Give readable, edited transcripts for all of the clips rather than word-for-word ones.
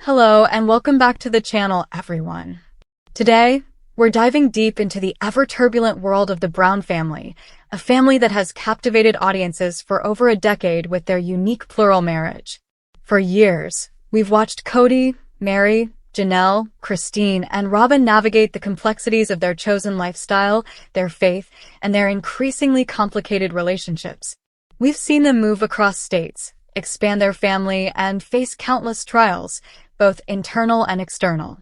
Hello and welcome back to the channel, everyone. Today, we're diving deep into the ever-turbulent world of the Brown family, a family that has captivated audiences for over a decade with their unique plural marriage. For years, we've watched Kody, Meri, Janelle, Christine, and Robyn navigate the complexities of their chosen lifestyle, their faith, and their increasingly complicated relationships. We've seen them move across states, expand their family, and face countless trials, both internal and external.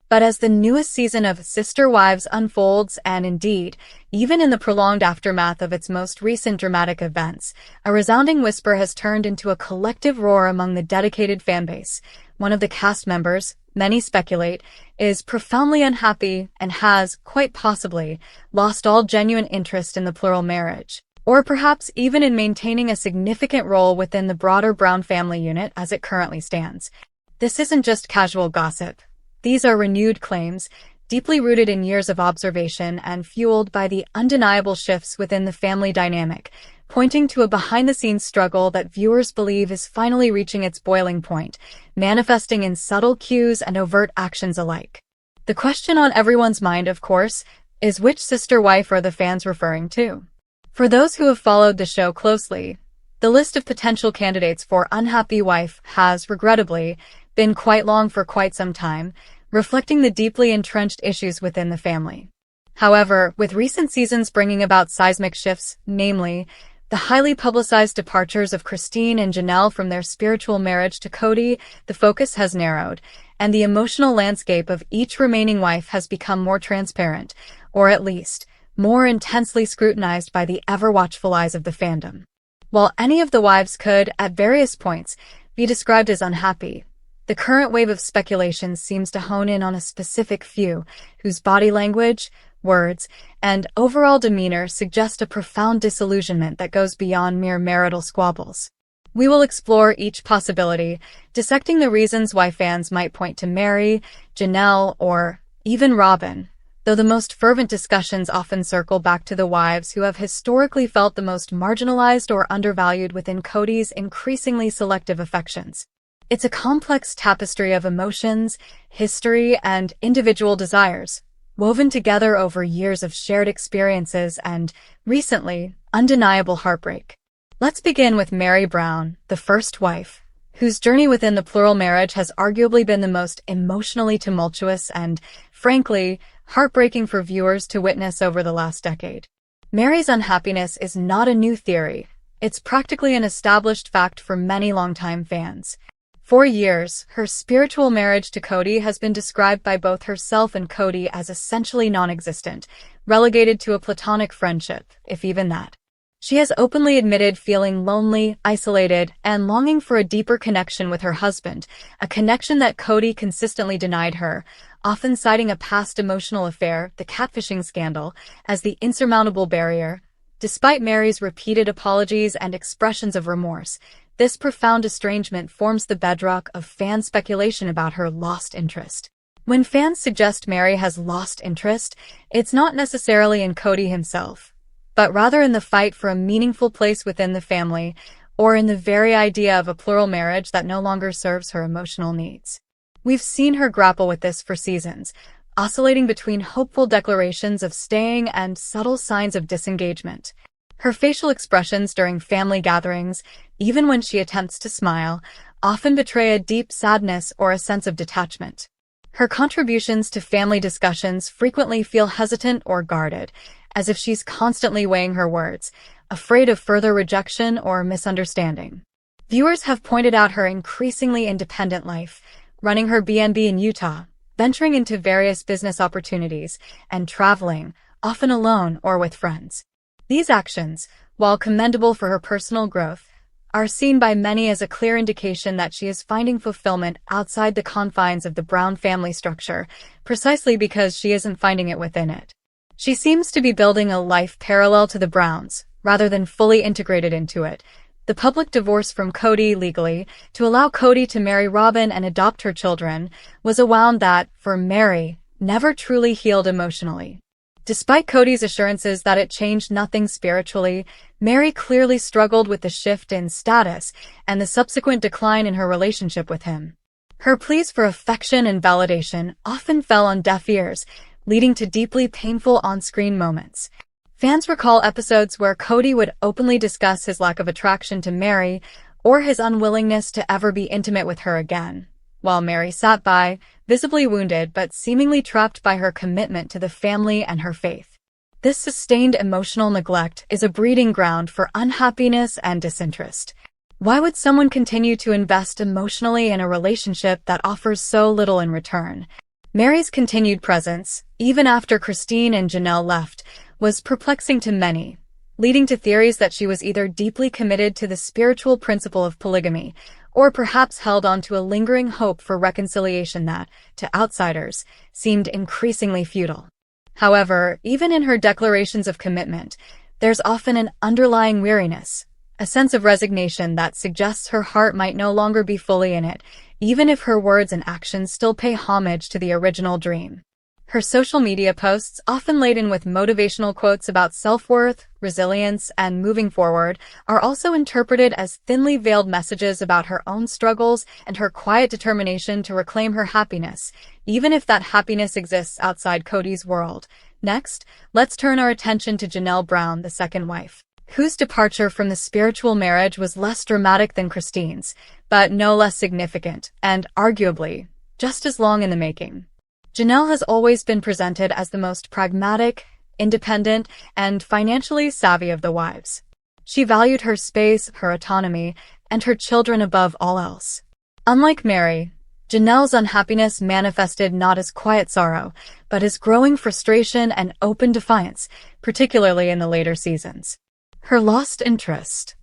But as the newest season of Sister Wives unfolds, and indeed, even in the prolonged aftermath of its most recent dramatic events, a resounding whisper has turned into a collective roar among the dedicated fanbase. One of the cast members, many speculate, is profoundly unhappy and has, quite possibly, lost all genuine interest in the plural marriage, or perhaps even in maintaining a significant role within the broader Brown family unit as it currently stands. This isn't just casual gossip. These are renewed claims, deeply rooted in years of observation and fueled by the undeniable shifts within the family dynamic, pointing to a behind-the-scenes struggle that viewers believe is finally reaching its boiling point, manifesting in subtle cues and overt actions alike. The question on everyone's mind, of course, is which sister wife are the fans referring to? For those who have followed the show closely, the list of potential candidates for unhappy wife has, regrettably, been quite long for quite some time, reflecting the deeply entrenched issues within the family. However, with recent seasons bringing about seismic shifts, namely, the highly publicized departures of Christine and Janelle from their spiritual marriage to Kody, the focus has narrowed, and the emotional landscape of each remaining wife has become more transparent, or at least, more intensely scrutinized by the ever-watchful eyes of the fandom. While any of the wives could, at various points, be described as unhappy, the current wave of speculation seems to hone in on a specific few, whose body language, words, and overall demeanor suggest a profound disillusionment that goes beyond mere marital squabbles. We will explore each possibility, dissecting the reasons why fans might point to Meri, Janelle, or even Robyn, though the most fervent discussions often circle back to the wives who have historically felt the most marginalized or undervalued within Kody's increasingly selective affections. It's a complex tapestry of emotions, history, and individual desires, woven together over years of shared experiences and, recently, undeniable heartbreak. Let's begin with Meri Brown, the first wife, whose journey within the plural marriage has arguably been the most emotionally tumultuous and, frankly, heartbreaking for viewers to witness over the last decade. Meri's unhappiness is not a new theory. It's practically an established fact for many longtime fans. For years, her spiritual marriage to Kody has been described by both herself and Kody as essentially non-existent, relegated to a platonic friendship, if even that. She has openly admitted feeling lonely, isolated, and longing for a deeper connection with her husband, a connection that Kody consistently denied her, often citing a past emotional affair, the catfishing scandal, as the insurmountable barrier. Despite Meri's repeated apologies and expressions of remorse, this profound estrangement forms the bedrock of fan speculation about her lost interest. When fans suggest Meri has lost interest, it's not necessarily in Kody himself, but rather in the fight for a meaningful place within the family, or in the very idea of a plural marriage that no longer serves her emotional needs. We've seen her grapple with this for seasons, oscillating between hopeful declarations of staying and subtle signs of disengagement. Her facial expressions during family gatherings, even when she attempts to smile, often betray a deep sadness or a sense of detachment. Her contributions to family discussions frequently feel hesitant or guarded, as if she's constantly weighing her words, afraid of further rejection or misunderstanding. Viewers have pointed out her increasingly independent life, running her B&B in Utah, venturing into various business opportunities, and traveling, often alone or with friends. These actions, while commendable for her personal growth, are seen by many as a clear indication that she is finding fulfillment outside the confines of the Brown family structure, precisely because she isn't finding it within it. She seems to be building a life parallel to the Browns, rather than fully integrated into it. The public divorce from Kody legally, to allow Kody to marry Robyn and adopt her children, was a wound that, for Meri, never truly healed emotionally. Despite Kody's assurances that it changed nothing spiritually, Meri clearly struggled with the shift in status and the subsequent decline in her relationship with him. Her pleas for affection and validation often fell on deaf ears, leading to deeply painful on-screen moments. Fans recall episodes where Kody would openly discuss his lack of attraction to Meri or his unwillingness to ever be intimate with her again, while Meri sat by, visibly wounded but seemingly trapped by her commitment to the family and her faith. This sustained emotional neglect is a breeding ground for unhappiness and disinterest. Why would someone continue to invest emotionally in a relationship that offers so little in return? Meri's continued presence, even after Christine and Janelle left, was perplexing to many, leading to theories that she was either deeply committed to the spiritual principle of polygamy, or perhaps held on to a lingering hope for reconciliation that, to outsiders, seemed increasingly futile. However, even in her declarations of commitment, there's often an underlying weariness, a sense of resignation that suggests her heart might no longer be fully in it, even if her words and actions still pay homage to the original dream. Her social media posts, often laden with motivational quotes about self-worth, resilience, and moving forward, are also interpreted as thinly veiled messages about her own struggles and her quiet determination to reclaim her happiness, even if that happiness exists outside Kody's world. Next, let's turn our attention to Janelle Brown, the second wife, whose departure from the spiritual marriage was less dramatic than Christine's, but no less significant, and, arguably, just as long in the making. Janelle has always been presented as the most pragmatic, independent, and financially savvy of the wives. She valued her space, her autonomy, and her children above all else. Unlike Meri, Janelle's unhappiness manifested not as quiet sorrow, but as growing frustration and open defiance, particularly in the later seasons. Her lost interest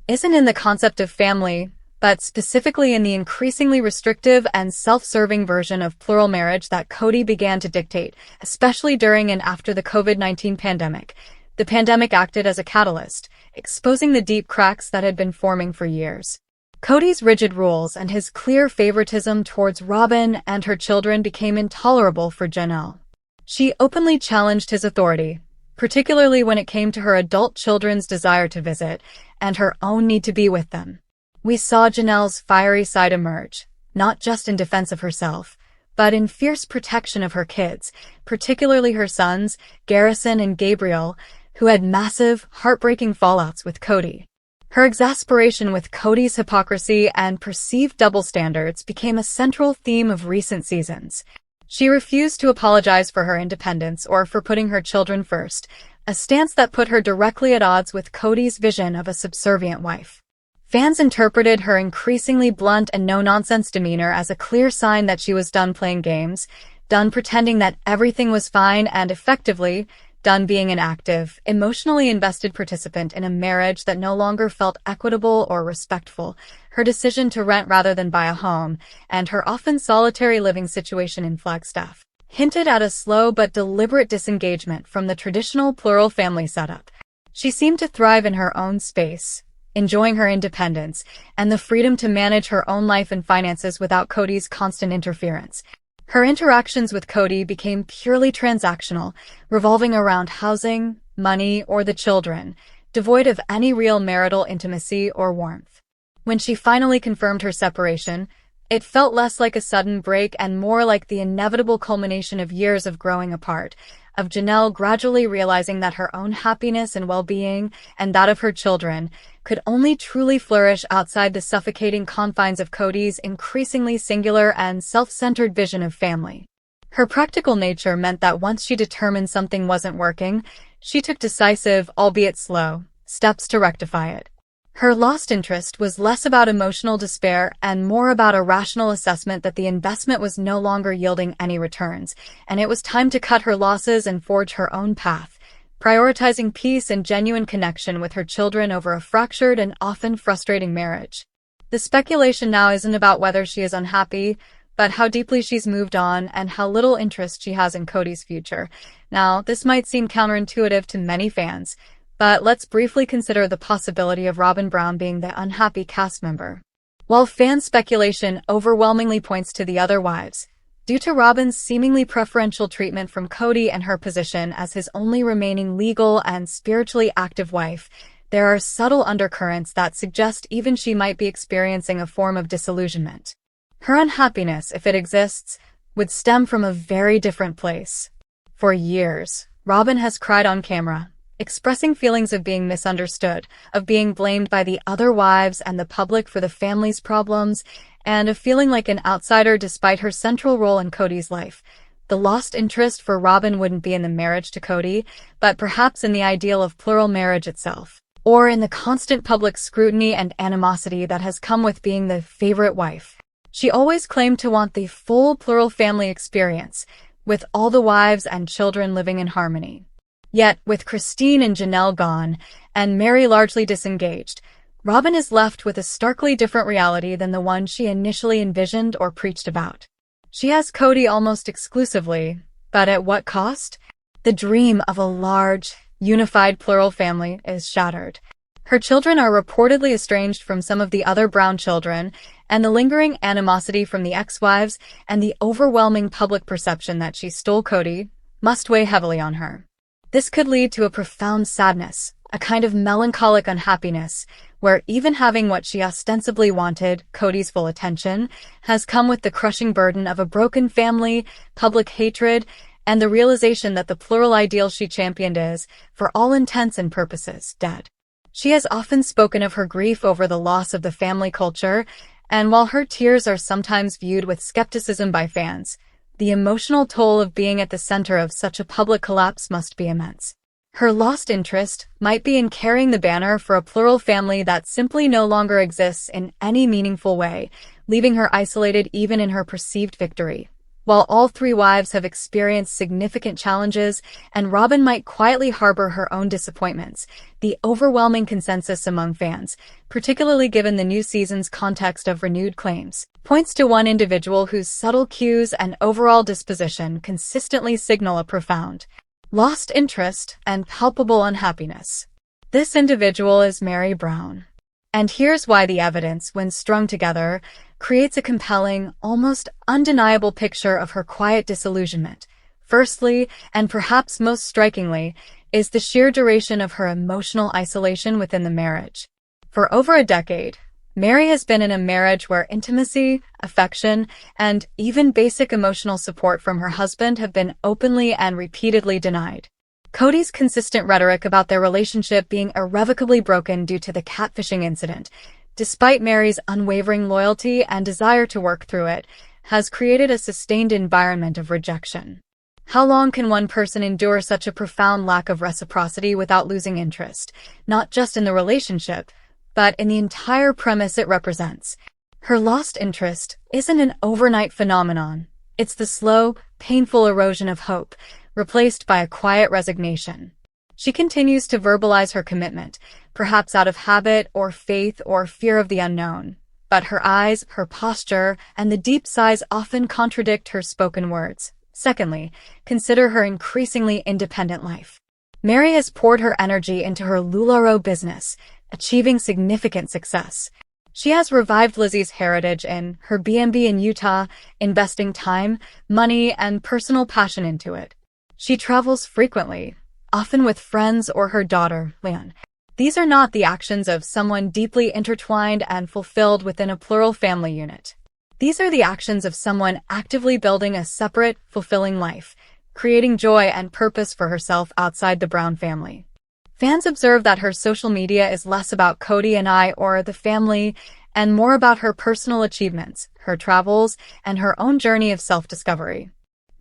isn't in the concept of family, but specifically in the increasingly restrictive and self-serving version of plural marriage that Kody began to dictate, especially during and after the COVID-19 pandemic. The pandemic acted as a catalyst, exposing the deep cracks that had been forming for years. Kody's rigid rules and his clear favoritism towards Robyn and her children became intolerable for Janelle. She openly challenged his authority, particularly when it came to her adult children's desire to visit and her own need to be with them. We saw Janelle's fiery side emerge, not just in defense of herself, but in fierce protection of her kids, particularly her sons, Garrison and Gabriel, who had massive, heartbreaking fallouts with Kody. Her exasperation with Kody's hypocrisy and perceived double standards became a central theme of recent seasons. She refused to apologize for her independence or for putting her children first, a stance that put her directly at odds with Kody's vision of a subservient wife. Fans interpreted her increasingly blunt and no-nonsense demeanor as a clear sign that she was done playing games, done pretending that everything was fine, and effectively, done being an active, emotionally invested participant in a marriage that no longer felt equitable or respectful. Her decision to rent rather than buy a home, and her often solitary living situation in Flagstaff, hinted at a slow but deliberate disengagement from the traditional plural family setup. She seemed to thrive in her own space, enjoying her independence and the freedom to manage her own life and finances without Kody's constant interference. Her interactions with Kody became purely transactional, revolving around housing, money, or the children, devoid of any real marital intimacy or warmth. When she finally confirmed her separation, it felt less like a sudden break and more like the inevitable culmination of years of growing apart, of Janelle gradually realizing that her own happiness and well-being, and that of her children, could only truly flourish outside the suffocating confines of Kody's increasingly singular and self-centered vision of family. Her practical nature meant that once she determined something wasn't working, she took decisive, albeit slow, steps to rectify it. Her lost interest was less about emotional despair and more about a rational assessment that the investment was no longer yielding any returns, and it was time to cut her losses and forge her own path, prioritizing peace and genuine connection with her children over a fractured and often frustrating marriage. The speculation now isn't about whether she is unhappy, but how deeply she's moved on and how little interest she has in Kody's future. Now, this might seem counterintuitive to many fans, but let's briefly consider the possibility of Robyn Brown being the unhappy cast member. While fan speculation overwhelmingly points to the other wives, due to Robyn's seemingly preferential treatment from Kody and her position as his only remaining legal and spiritually active wife, there are subtle undercurrents that suggest even she might be experiencing a form of disillusionment. Her unhappiness, if it exists, would stem from a very different place. For years, Robyn has cried on camera, expressing feelings of being misunderstood, of being blamed by the other wives and the public for the family's problems, and of feeling like an outsider despite her central role in Kody's life. The lost interest for Robyn wouldn't be in the marriage to Kody, but perhaps in the ideal of plural marriage itself, or in the constant public scrutiny and animosity that has come with being the favorite wife. She always claimed to want the full plural family experience, with all the wives and children living in harmony. Yet, with Christine and Janelle gone, and Mary largely disengaged, Robyn is left with a starkly different reality than the one she initially envisioned or preached about. She has Kody almost exclusively, but at what cost? The dream of a large, unified plural family is shattered. Her children are reportedly estranged from some of the other Brown children, and the lingering animosity from the ex-wives and the overwhelming public perception that she stole Kody must weigh heavily on her. This could lead to a profound sadness, a kind of melancholic unhappiness, where even having what she ostensibly wanted, Kody's full attention, has come with the crushing burden of a broken family, public hatred, and the realization that the plural ideal she championed is, for all intents and purposes, dead. She has often spoken of her grief over the loss of the family culture, and while her tears are sometimes viewed with skepticism by fans, the emotional toll of being at the center of such a public collapse must be immense. Her lost interest might be in carrying the banner for a plural family that simply no longer exists in any meaningful way, leaving her isolated even in her perceived victory. While all three wives have experienced significant challenges, and Robyn might quietly harbor her own disappointments, the overwhelming consensus among fans, particularly given the new season's context of renewed claims, points to one individual whose subtle cues and overall disposition consistently signal a profound lost interest and palpable unhappiness. This individual is Mary Brown. And here's why the evidence, when strung together, creates a compelling, almost undeniable picture of her quiet disillusionment. Firstly, and perhaps most strikingly, is the sheer duration of her emotional isolation within the marriage. For over a decade, Mary has been in a marriage where intimacy, affection, and even basic emotional support from her husband have been openly and repeatedly denied. Kody's consistent rhetoric about their relationship being irrevocably broken due to the catfishing incident, despite Mary's unwavering loyalty and desire to work through it, has created a sustained environment of rejection. How long can one person endure such a profound lack of reciprocity without losing interest, not just in the relationship, but in the entire premise it represents? Her lost interest isn't an overnight phenomenon. It's the slow, painful erosion of hope, replaced by a quiet resignation. She continues to verbalize her commitment, perhaps out of habit or faith or fear of the unknown. But her eyes, her posture, and the deep sighs often contradict her spoken words. Secondly, consider her increasingly independent life. Mary has poured her energy into her LuLaRoe business, achieving significant success. She has revived Lizzie's heritage in her B&B in Utah, investing time, money, and personal passion into it. She travels frequently, often with friends or her daughter, Leon. These are not the actions of someone deeply intertwined and fulfilled within a plural family unit. These are the actions of someone actively building a separate, fulfilling life, creating joy and purpose for herself outside the Brown family. Fans observe that her social media is less about Kody and I or the family, and more about her personal achievements, her travels, and her own journey of self-discovery.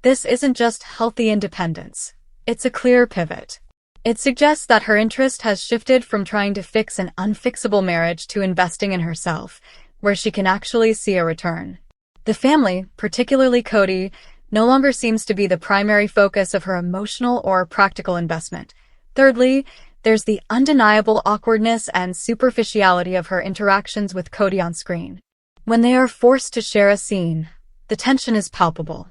This isn't just healthy independence. It's a clear pivot. It suggests that her interest has shifted from trying to fix an unfixable marriage to investing in herself, where she can actually see a return. The family, particularly Kody, no longer seems to be the primary focus of her emotional or practical investment. Thirdly, there's the undeniable awkwardness and superficiality of her interactions with Kody on screen. When they are forced to share a scene, the tension is palpable.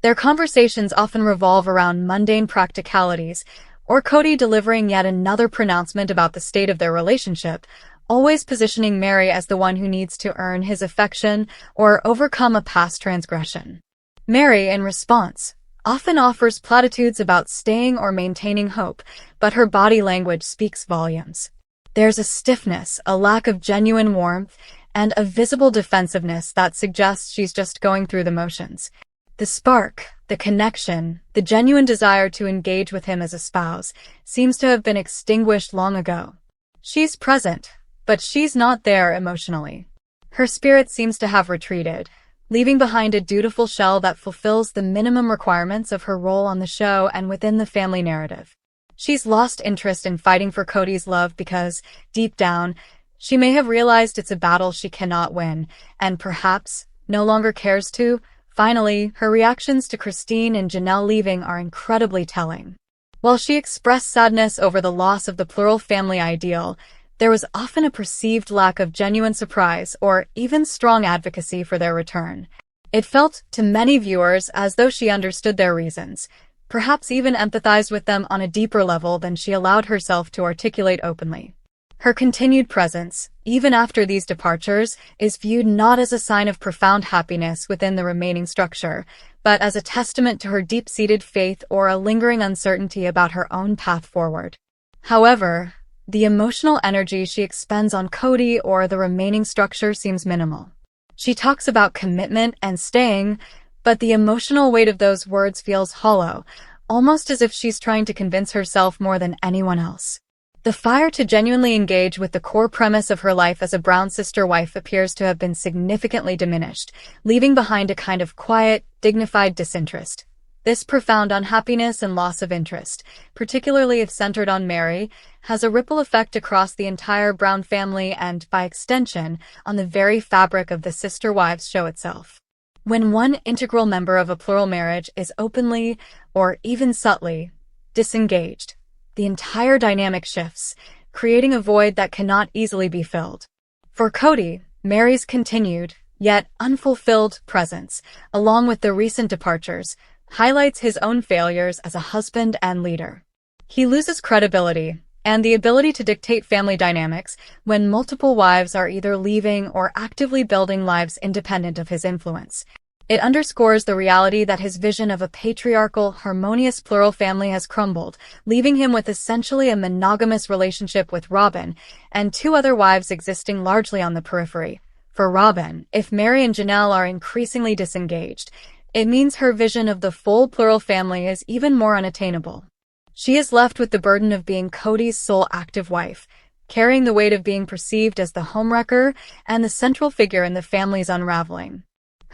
Their conversations often revolve around mundane practicalities, or Kody delivering yet another pronouncement about the state of their relationship, always positioning Mary as the one who needs to earn his affection or overcome a past transgression. Mary, in response, often offers platitudes about staying or maintaining hope, but her body language speaks volumes. There's a stiffness, a lack of genuine warmth, and a visible defensiveness that suggests she's just going through the motions. The spark, the connection, the genuine desire to engage with him as a spouse seems to have been extinguished long ago. She's present, but she's not there emotionally. Her spirit seems to have retreated, leaving behind a dutiful shell that fulfills the minimum requirements of her role on the show and within the family narrative. She's lost interest in fighting for Kody's love because, deep down, she may have realized it's a battle she cannot win, and perhaps no longer cares to. Finally, her reactions to Christine and Janelle leaving are incredibly telling. While she expressed sadness over the loss of the plural family ideal, there was often a perceived lack of genuine surprise or even strong advocacy for their return. It felt, to many viewers, as though she understood their reasons, perhaps even empathized with them on a deeper level than she allowed herself to articulate openly. Her continued presence, even after these departures, is viewed not as a sign of profound happiness within the remaining structure, but as a testament to her deep-seated faith or a lingering uncertainty about her own path forward. However, the emotional energy she expends on Kody or the remaining structure seems minimal. She talks about commitment and staying, but the emotional weight of those words feels hollow, almost as if she's trying to convince herself more than anyone else. The fire to genuinely engage with the core premise of her life as a Brown sister wife appears to have been significantly diminished, leaving behind a kind of quiet, dignified disinterest. This profound unhappiness and loss of interest, particularly if centered on Meri, has a ripple effect across the entire Brown family and, by extension, on the very fabric of the Sister Wives show itself. When one integral member of a plural marriage is openly, or even subtly, disengaged, the entire dynamic shifts, creating a void that cannot easily be filled. For Kody, Meri's continued, yet unfulfilled, presence, along with the recent departures, highlights his own failures as a husband and leader. He loses credibility and the ability to dictate family dynamics when multiple wives are either leaving or actively building lives independent of his influence. It underscores the reality that his vision of a patriarchal, harmonious plural family has crumbled, leaving him with essentially a monogamous relationship with Robyn, and two other wives existing largely on the periphery. For Robyn, if Meri and Janelle are increasingly disengaged, it means her vision of the full plural family is even more unattainable. She is left with the burden of being Kody's sole active wife, carrying the weight of being perceived as the homewrecker and the central figure in the family's unraveling.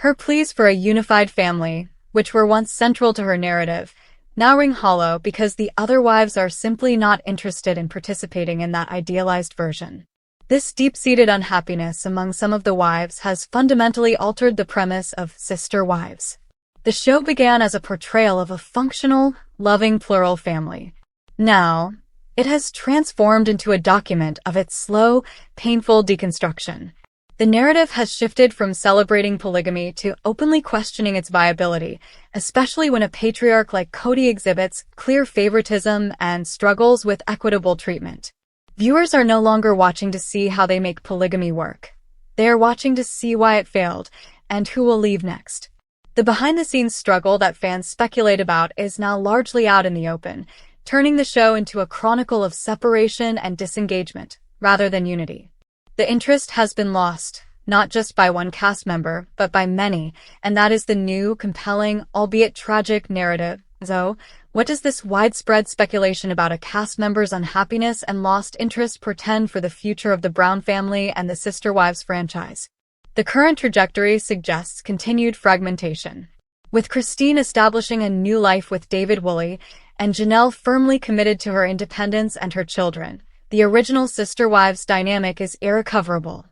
Her pleas for a unified family, which were once central to her narrative, now ring hollow because the other wives are simply not interested in participating in that idealized version. This deep-seated unhappiness among some of the wives has fundamentally altered the premise of Sister Wives. The show began as a portrayal of a functional, loving plural family. Now, it has transformed into a document of its slow, painful deconstruction. The narrative has shifted from celebrating polygamy to openly questioning its viability, especially when a patriarch like Kody exhibits clear favoritism and struggles with equitable treatment. Viewers are no longer watching to see how they make polygamy work. They are watching to see why it failed and who will leave next. The behind-the-scenes struggle that fans speculate about is now largely out in the open, turning the show into a chronicle of separation and disengagement, rather than unity. The interest has been lost, not just by one cast member, but by many, and that is the new, compelling, albeit tragic narrative. So, what does this widespread speculation about a cast member's unhappiness and lost interest portend for the future of the Brown family and the Sister Wives franchise? The current trajectory suggests continued fragmentation, with Christine establishing a new life with David Woolley and Janelle firmly committed to her independence and her children. The original Sister Wives dynamic is irrecoverable.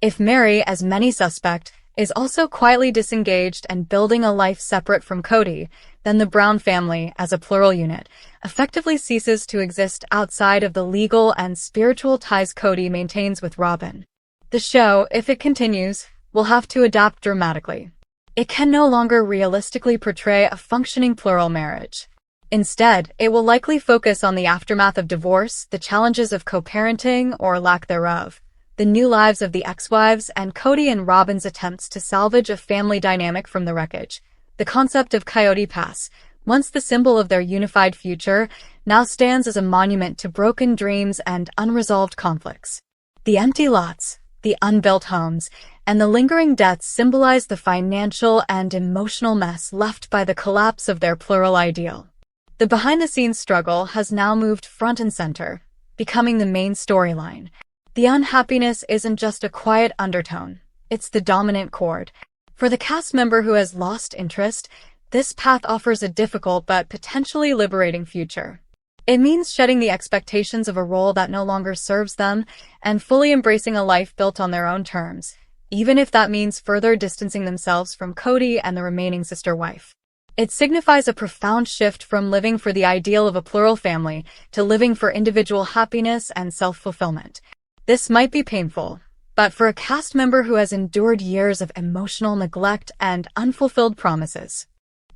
If Meri, as many suspect, is also quietly disengaged and building a life separate from Kody, then the Brown family, as a plural unit, effectively ceases to exist outside of the legal and spiritual ties Kody maintains with Robyn. The show, if it continues, will have to adapt dramatically. It can no longer realistically portray a functioning plural marriage. Instead, it will likely focus on the aftermath of divorce, the challenges of co-parenting or lack thereof, the new lives of the ex-wives, and Kody and Robyn's attempts to salvage a family dynamic from the wreckage. The concept of Coyote Pass, once the symbol of their unified future, now stands as a monument to broken dreams and unresolved conflicts. The empty lots, the unbuilt homes, and the lingering deaths symbolize the financial and emotional mess left by the collapse of their plural ideal. The behind-the-scenes struggle has now moved front and center, becoming the main storyline. The unhappiness isn't just a quiet undertone, it's the dominant chord. For the cast member who has lost interest, this path offers a difficult but potentially liberating future. It means shedding the expectations of a role that no longer serves them and fully embracing a life built on their own terms, even if that means further distancing themselves from Kody and the remaining sister wife. It signifies a profound shift from living for the ideal of a plural family to living for individual happiness and self-fulfillment. This might be painful, but for a cast member who has endured years of emotional neglect and unfulfilled promises,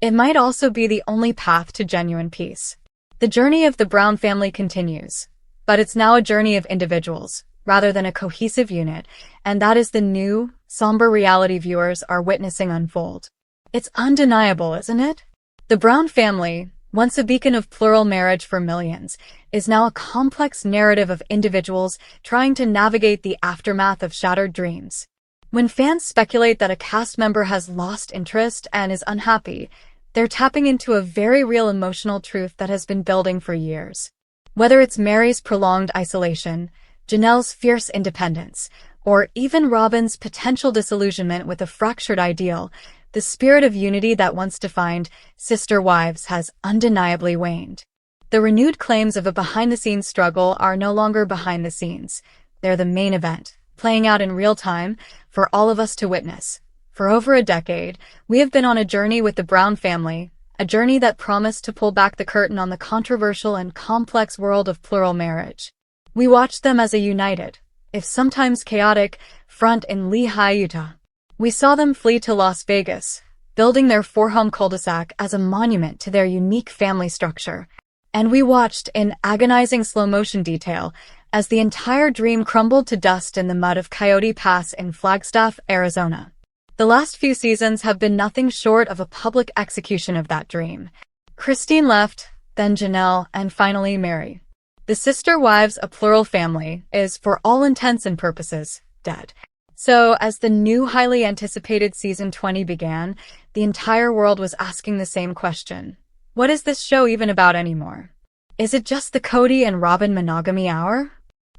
it might also be the only path to genuine peace. The journey of the Brown family continues, but it's now a journey of individuals, rather than a cohesive unit, and that is the new, somber reality viewers are witnessing unfold. It's undeniable, isn't it? The Brown family, once a beacon of plural marriage for millions, is now a complex narrative of individuals trying to navigate the aftermath of shattered dreams. When fans speculate that a cast member has lost interest and is unhappy, they're tapping into a very real emotional truth that has been building for years. Whether it's Mary's prolonged isolation, Janelle's fierce independence, or even Robyn's potential disillusionment with a fractured ideal, the spirit of unity that once defined sister wives has undeniably waned. The renewed claims of a behind-the-scenes struggle are no longer behind the scenes. They're the main event, playing out in real time for all of us to witness. For over a decade, we have been on a journey with the Brown family, a journey that promised to pull back the curtain on the controversial and complex world of plural marriage. We watched them as a united, if sometimes chaotic, front in Lehigh, Utah. We saw them flee to Las Vegas, building their four-home cul-de-sac as a monument to their unique family structure. And we watched in agonizing slow-motion detail as the entire dream crumbled to dust in the mud of Coyote Pass in Flagstaff, Arizona. The last few seasons have been nothing short of a public execution of that dream. Christine left, then Janelle, and finally Mary. The sister wives, a plural family, is, for all intents and purposes, dead. So, as the new highly anticipated season 20 began, the entire world was asking the same question. What is this show even about anymore? Is it just the Kody and Robyn monogamy hour?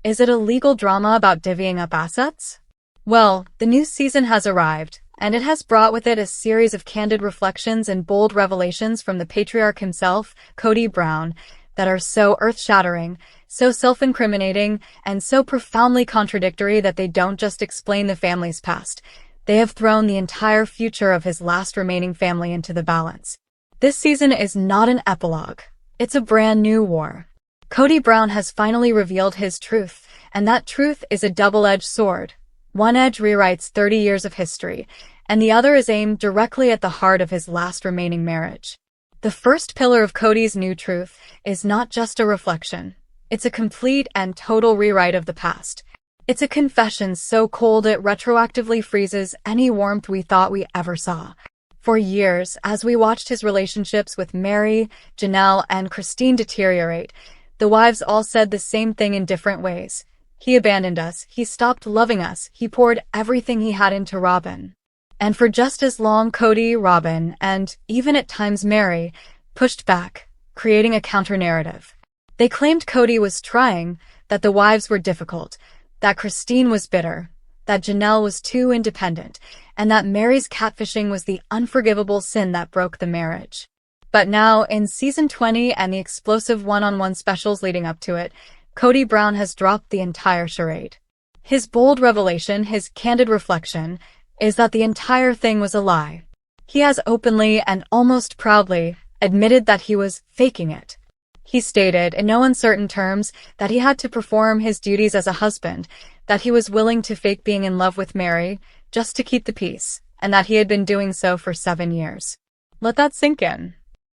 Is it a legal drama about divvying up assets? Well, the new season has arrived, and it has brought with it a series of candid reflections and bold revelations from the patriarch himself, Kody Brown, that are so earth-shattering, so self-incriminating, and so profoundly contradictory that they don't just explain the family's past. They have thrown the entire future of his last remaining family into the balance. This season is not an epilogue. It's a brand new war. Kody Brown has finally revealed his truth, and that truth is a double-edged sword. One edge rewrites 30 years of history, and the other is aimed directly at the heart of his last remaining marriage. The first pillar of Kody's new truth is not just a reflection. It's a complete and total rewrite of the past. It's a confession so cold it retroactively freezes any warmth we thought we ever saw. For years, as we watched his relationships with Mary, Janelle, and Christine deteriorate, the wives all said the same thing in different ways. He abandoned us, he stopped loving us, he poured everything he had into Robyn. And for just as long, Kody, Robyn, and even at times Mary, pushed back, creating a counter-narrative. They claimed Kody was trying, that the wives were difficult, that Christine was bitter, that Janelle was too independent, and that Mary's catfishing was the unforgivable sin that broke the marriage. But now, in season 20 and the explosive one-on-one specials leading up to it, Kody Brown has dropped the entire charade. His bold revelation, his candid reflection, is that the entire thing was a lie. He has openly and almost proudly admitted that he was faking it. He stated, in no uncertain terms, that he had to perform his duties as a husband, that he was willing to fake being in love with Mary just to keep the peace, and that he had been doing so for 7 years. Let that sink in.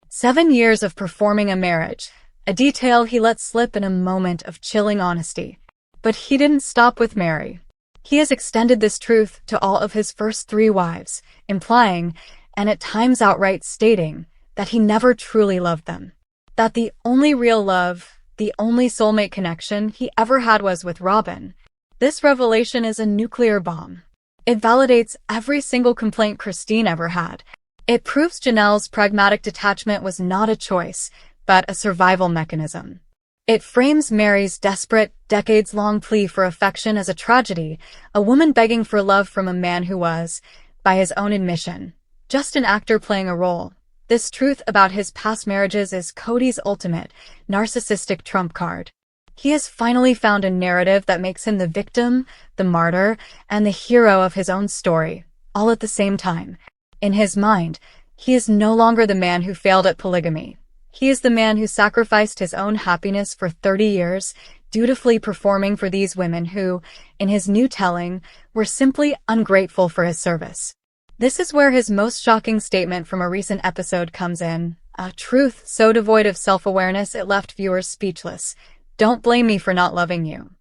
7 years of performing a marriage, a detail he let slip in a moment of chilling honesty. But he didn't stop with Mary. He has extended this truth to all of his first 3 wives, implying, and at times outright stating, that he never truly loved them. That the only real love, the only soulmate connection he ever had was with Robyn. This revelation is a nuclear bomb. It validates every single complaint Christine ever had. It proves Janelle's pragmatic detachment was not a choice, but a survival mechanism. It frames Mary's desperate, decades-long plea for affection as a tragedy, a woman begging for love from a man who was, by his own admission, just an actor playing a role. This truth about his past marriages is Kody's ultimate, narcissistic trump card. He has finally found a narrative that makes him the victim, the martyr, and the hero of his own story, all at the same time. In his mind, he is no longer the man who failed at polygamy. He is the man who sacrificed his own happiness for 30 years, dutifully performing for these women who, in his new telling, were simply ungrateful for his service. This is where his most shocking statement from a recent episode comes in, a truth so devoid of self-awareness it left viewers speechless. Don't blame me for not loving you.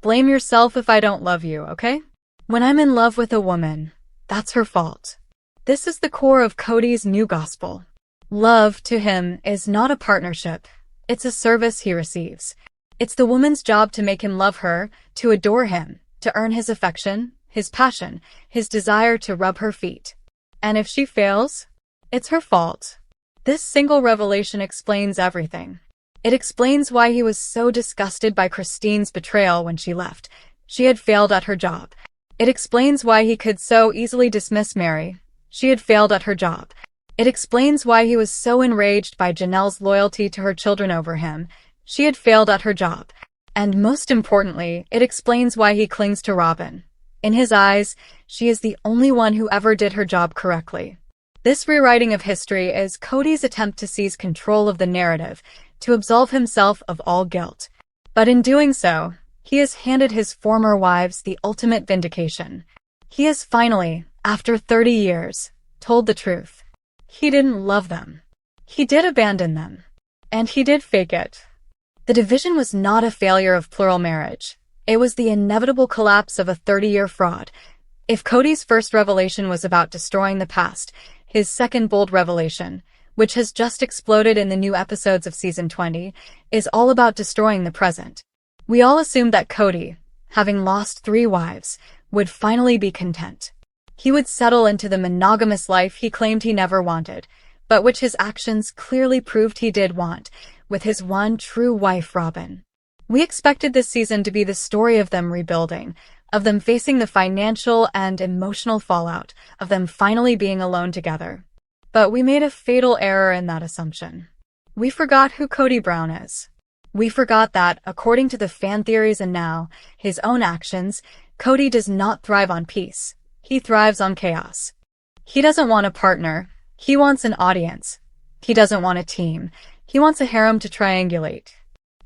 Blame yourself if I don't love you, okay? When I'm in love with a woman, that's her fault. This is the core of Kody's new gospel. Love, to him, is not a partnership. It's a service he receives. It's the woman's job to make him love her, to adore him, to earn his affection, his passion, his desire to rub her feet. And if she fails, it's her fault. This single revelation explains everything. It explains why he was so disgusted by Christine's betrayal when she left. She had failed at her job. It explains why he could so easily dismiss Mary. She had failed at her job. It explains why he was so enraged by Janelle's loyalty to her children over him. She had failed at her job. And most importantly, it explains why he clings to Robyn. In his eyes, she is the only one who ever did her job correctly. This rewriting of history is Kody's attempt to seize control of the narrative, to absolve himself of all guilt. But in doing so, he has handed his former wives the ultimate vindication. He has finally, after 30 years, told the truth. He didn't love them. He did abandon them. And he did fake it. The division was not a failure of plural marriage. It was the inevitable collapse of a 30-year fraud. If Kody's first revelation was about destroying the past, his second bold revelation, which has just exploded in the new episodes of Season 20, is all about destroying the present. We all assumed that Kody, having lost 3 wives, would finally be content. He would settle into the monogamous life he claimed he never wanted, but which his actions clearly proved he did want, with his one true wife, Robyn. We expected this season to be the story of them rebuilding, of them facing the financial and emotional fallout, of them finally being alone together. But we made a fatal error in that assumption. We forgot who Kody Brown is. We forgot that, according to the fan theories and now, his own actions, Kody does not thrive on peace. He thrives on chaos. He doesn't want a partner. He wants an audience. He doesn't want a team. He wants a harem to triangulate.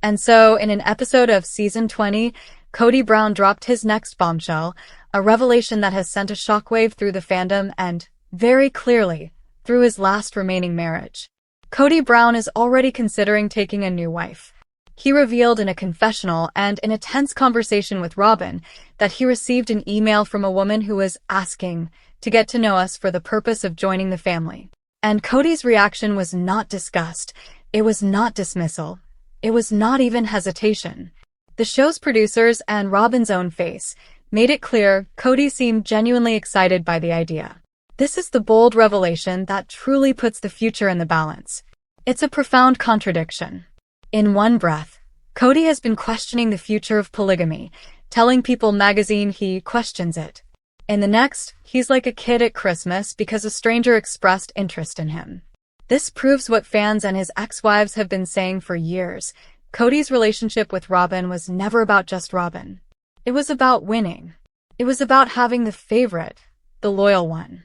And so, in an episode of Season 20, Kody Brown dropped his next bombshell, a revelation that has sent a shockwave through the fandom and, very clearly, through his last remaining marriage. Kody Brown is already considering taking a new wife. He revealed in a confessional and in a tense conversation with Robyn that he received an email from a woman who was asking to get to know us for the purpose of joining the family. And Kody's reaction was not disgust. It was not dismissal. It was not even hesitation. The show's producers and Robyn's own face made it clear Kody seemed genuinely excited by the idea. This is the bold revelation that truly puts the future in the balance. It's a profound contradiction. In one breath, Kody has been questioning the future of polygamy, telling People magazine he questions it. In the next, he's like a kid at Christmas because a stranger expressed interest in him. This proves what fans and his ex-wives have been saying for years. Kody's relationship with Robyn was never about just Robyn. It was about winning. It was about having the favorite, the loyal one.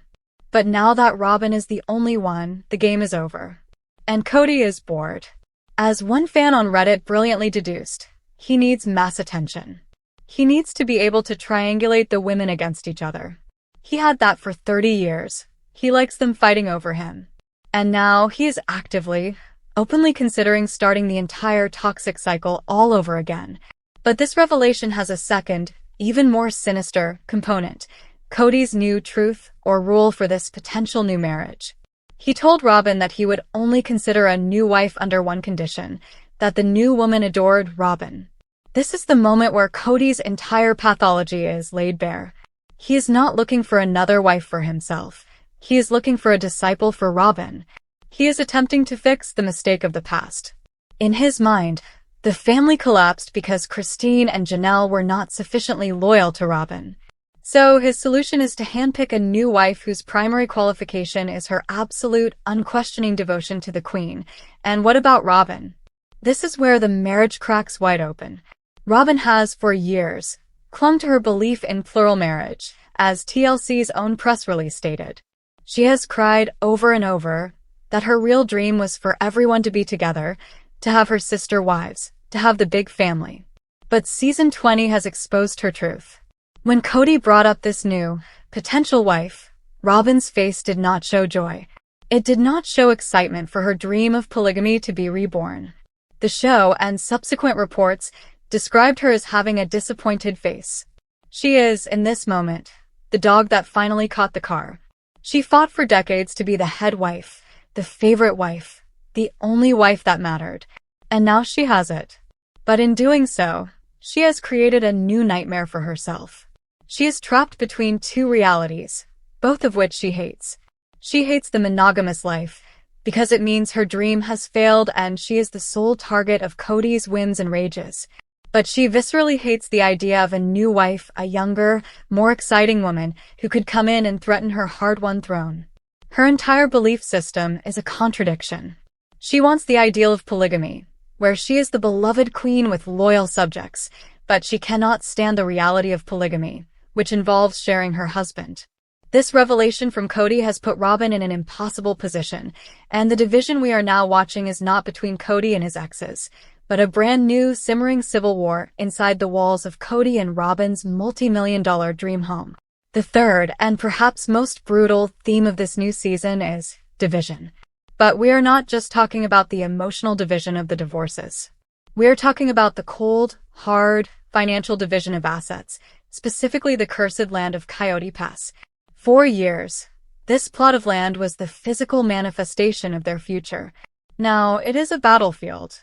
But now that Robyn is the only one, the game is over. And Kody is bored. As one fan on Reddit brilliantly deduced, he needs mass attention. He needs to be able to triangulate the women against each other. He had that for 30 years. He likes them fighting over him. And now he is actively, openly considering starting the entire toxic cycle all over again. But this revelation has a second, even more sinister, component. Kody's new truth or rule for this potential new marriage. He told Robyn that he would only consider a new wife under one condition, that the new woman adored Robyn. This is the moment where Kody's entire pathology is laid bare. He is not looking for another wife for himself. He is looking for a disciple for Robyn. He is attempting to fix the mistake of the past. In his mind, the family collapsed because Christine and Janelle were not sufficiently loyal to Robyn. So his solution is to handpick a new wife whose primary qualification is her absolute, unquestioning devotion to the queen. And what about Robyn? This is where the marriage cracks wide open. Robyn has, for years, clung to her belief in plural marriage, as TLC's own press release stated. She has cried over and over that her real dream was for everyone to be together, to have her sister wives, to have the big family. But season 20 has exposed her truth. When Kody brought up this new, potential wife, Robyn's face did not show joy. It did not show excitement for her dream of polygamy to be reborn. The show and subsequent reports described her as having a disappointed face. She is, in this moment, the dog that finally caught the car. She fought for decades to be the head wife, the favorite wife, the only wife that mattered. And now she has it. But in doing so, she has created a new nightmare for herself. She is trapped between two realities, both of which she hates. She hates the monogamous life, because it means her dream has failed and she is the sole target of Kody's whims and rages. But she viscerally hates the idea of a new wife, a younger, more exciting woman who could come in and threaten her hard-won throne. Her entire belief system is a contradiction. She wants the ideal of polygamy, where she is the beloved queen with loyal subjects, but she cannot stand the reality of polygamy, which involves sharing her husband. This revelation from Kody has put Robyn in an impossible position, and the division we are now watching is not between Kody and his exes, but a brand new, simmering civil war inside the walls of Kody and Robyn's multi-million-dollar dream home. The third, and perhaps most brutal, theme of this new season is division. But we are not just talking about the emotional division of the divorces. We are talking about the cold, hard, financial division of assets, specifically the cursed land of Coyote Pass. For years, this plot of land was the physical manifestation of their future. Now, it is a battlefield.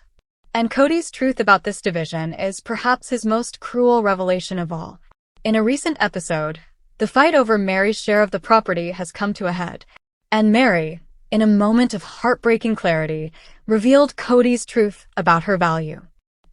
And Kody's truth about this division is perhaps his most cruel revelation of all. In a recent episode, the fight over Mary's share of the property has come to a head. And Mary, in a moment of heartbreaking clarity, revealed Kody's truth about her value.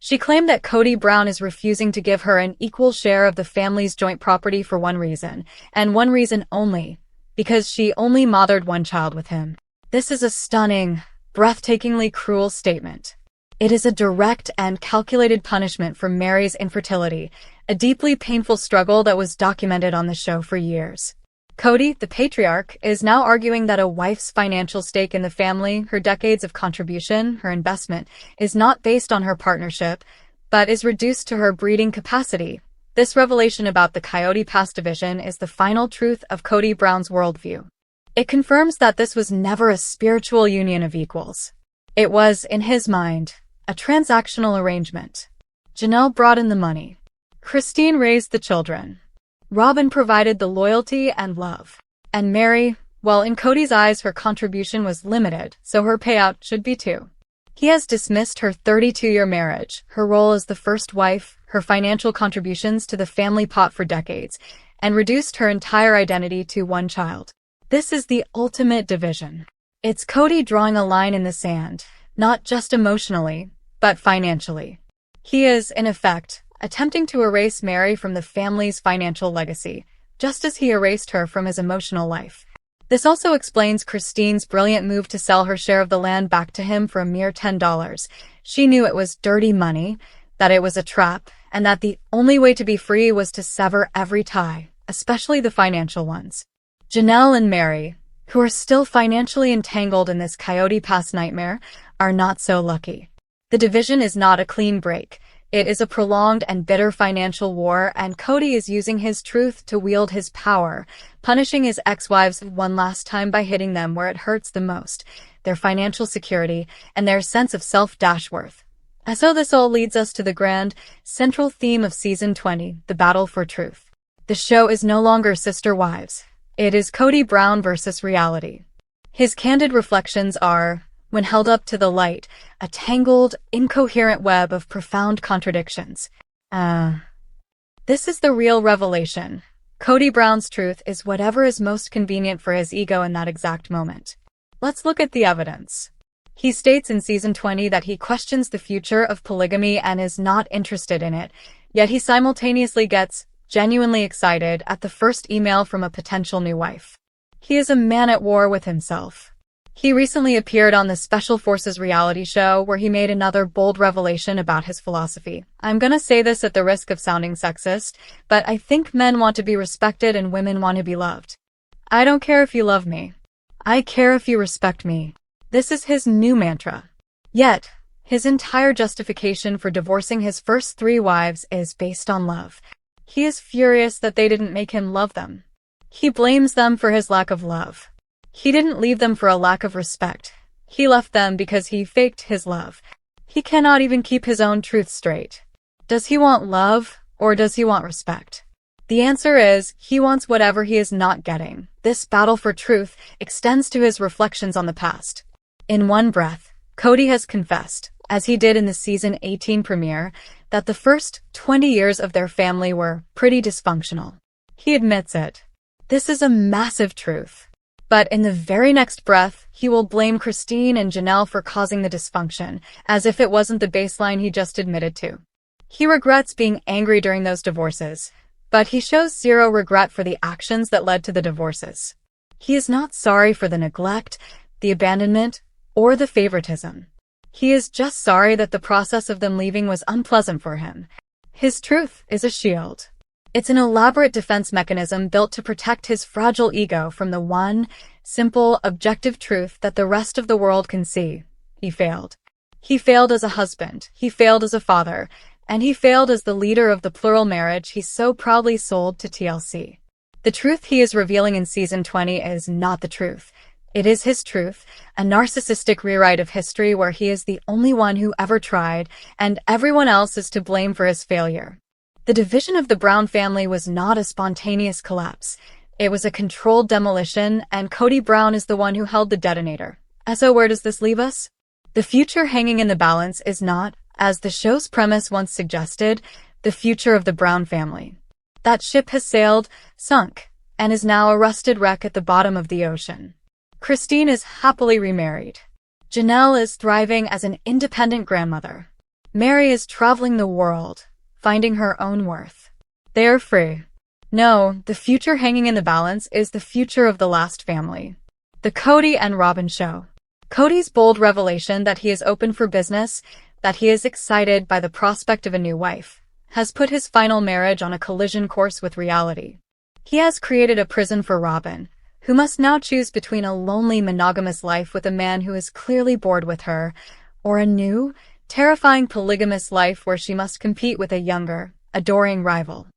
She claimed that Kody Brown is refusing to give her an equal share of the family's joint property for one reason, and one reason only, because she only mothered one child with him. This is a stunning, breathtakingly cruel statement. It is a direct and calculated punishment for Mary's infertility, a deeply painful struggle that was documented on the show for years. Kody, the patriarch, is now arguing that a wife's financial stake in the family, her decades of contribution, her investment, is not based on her partnership, but is reduced to her breeding capacity. This revelation about the Coyote Pass division is the final truth of Kody Brown's worldview. It confirms that this was never a spiritual union of equals. It was, in his mind, a transactional arrangement. Janelle brought in the money. Christine raised the children. Robyn provided the loyalty and love. And Mary, well, in Kody's eyes her contribution was limited, so her payout should be too. He has dismissed her 32-year marriage, her role as the first wife, her financial contributions to the family pot for decades, and reduced her entire identity to one child. This is the ultimate division. It's Kody drawing a line in the sand, not just emotionally, but financially. He is, in effect, attempting to erase Mary from the family's financial legacy, just as he erased her from his emotional life. This also explains Christine's brilliant move to sell her share of the land back to him for a mere $10. She knew it was dirty money, that it was a trap, and that the only way to be free was to sever every tie, especially the financial ones. Janelle and Mary, who are still financially entangled in this Coyote Pass nightmare, are not so lucky. The division is not a clean break. It is a prolonged and bitter financial war, and Kody is using his truth to wield his power, punishing his ex-wives one last time by hitting them where it hurts the most, their financial security and their sense of self-worth. And so this all leads us to the grand, central theme of Season 20, the battle for truth. The show is no longer sister wives. It is Kody Brown versus reality. His candid reflections are, when held up to the light, a tangled, incoherent web of profound contradictions. Uh, this is the real revelation. Kody Brown's truth is whatever is most convenient for his ego in that exact moment. Let's look at the evidence. He states in season 20 that he questions the future of polygamy and is not interested in it, yet he simultaneously gets genuinely excited at the first email from a potential new wife. He is a man at war with himself. He recently appeared on the Special Forces reality show where he made another bold revelation about his philosophy. I'm gonna say this at the risk of sounding sexist, but I think men want to be respected and women want to be loved. I don't care if you love me. I care if you respect me. This is his new mantra. Yet, his entire justification for divorcing his first 3 wives is based on love. He is furious that they didn't make him love them. He blames them for his lack of love. He didn't leave them for a lack of respect. He left them because he faked his love. He cannot even keep his own truth straight. Does he want love, or does he want respect? The answer is, he wants whatever he is not getting. This battle for truth extends to his reflections on the past. In one breath, Kody has confessed, as he did in the season 18 premiere, that the first 20 years of their family were pretty dysfunctional. He admits it. This is a massive truth. But in the very next breath, he will blame Christine and Janelle for causing the dysfunction, as if it wasn't the baseline he just admitted to. He regrets being angry during those divorces, but he shows zero regret for the actions that led to the divorces. He is not sorry for the neglect, the abandonment, or the favoritism. He is just sorry that the process of them leaving was unpleasant for him. His truth is a shield. It's an elaborate defense mechanism built to protect his fragile ego from the one, simple, objective truth that the rest of the world can see. He failed. He failed as a husband, he failed as a father, and he failed as the leader of the plural marriage he so proudly sold to TLC. The truth he is revealing in season 20 is not the truth. It is his truth, a narcissistic rewrite of history where he is the only one who ever tried, and everyone else is to blame for his failure. The division of the Brown family was not a spontaneous collapse. It was a controlled demolition, and Kody Brown is the one who held the detonator. So where does this leave us? The future hanging in the balance is not, as the show's premise once suggested, the future of the Brown family. That ship has sailed, sunk, and is now a rusted wreck at the bottom of the ocean. Christine is happily remarried. Janelle is thriving as an independent grandmother. Mary is traveling the world, finding her own worth. They are free. No, the future hanging in the balance is the future of the last family. The Kody and Robyn show. Kody's bold revelation that he is open for business, that he is excited by the prospect of a new wife, has put his final marriage on a collision course with reality. He has created a prison for Robyn, who must now choose between a lonely monogamous life with a man who is clearly bored with her, or a new, terrifying polygamous life where she must compete with a younger, adoring rival.